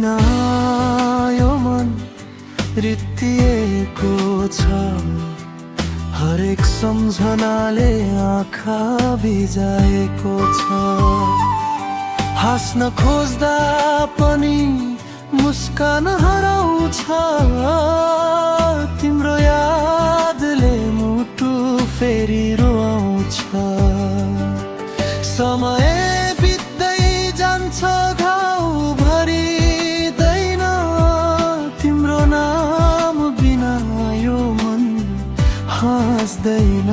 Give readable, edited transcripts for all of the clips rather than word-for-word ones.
बिना यो मन रित्तिएको छ। हरेक सम्झनाले आँखा भिजाएको छ। हाँस्न खोज्दा पनि मुस्कान हराउँछ। तिम्रो यादले मुटु फेरि रुवाउँछ। समय बित्दै जान्छ, घाउ भरिँदैन। तिम्रो नाम बिना यो मन हाँस्दैन।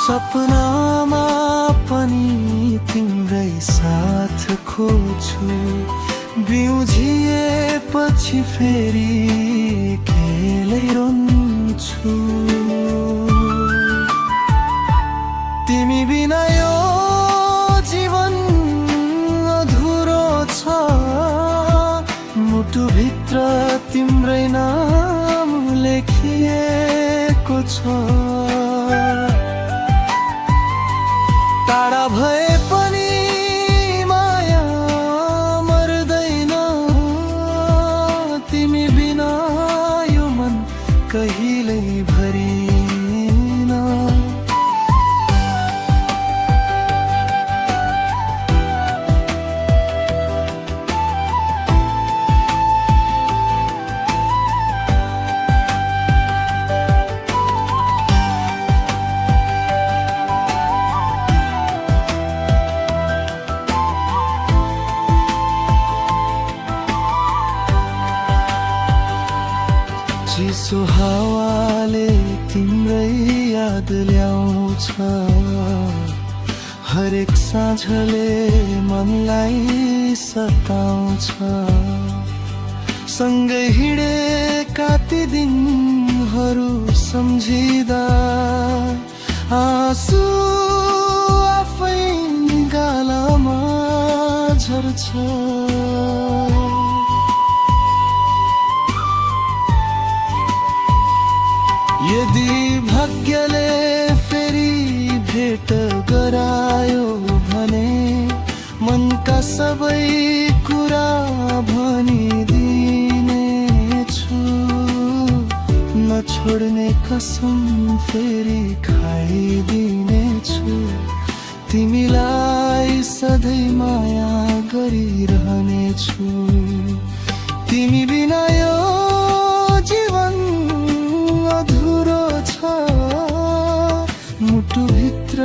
सपनामा पनि तिम्रै साथ खोज्छु। बिउझिएपछि फेरि केलै रोन्छु। तिमी बिना यो जीवन अधुरो छ। मुटुभित्र तिम्रै नाम लेखिएको छ। टाढा भए पनि माया मर्दैन। तिमी बिना यो मन कहिल्यै भरिन। चिसो हावाले तिम्रै याद ल्याउँछ। हरेक साँझले मनलाई सताउँछ। सँगै हिँडेका ती दिनहरू सम्झिँदा आँसु आफै गालामा झर्छ। यदि भाग्यले फेरि भेट गरायो भने मनका सबै कुरा भनिदिनेछु। नछोड्ने कसम फेरि खाइदिनेछु। तिमीलाई सधैँ माया गरिरहनेछु। तिमी बिना यो जीवन अधुरो छ। मुटुभित्र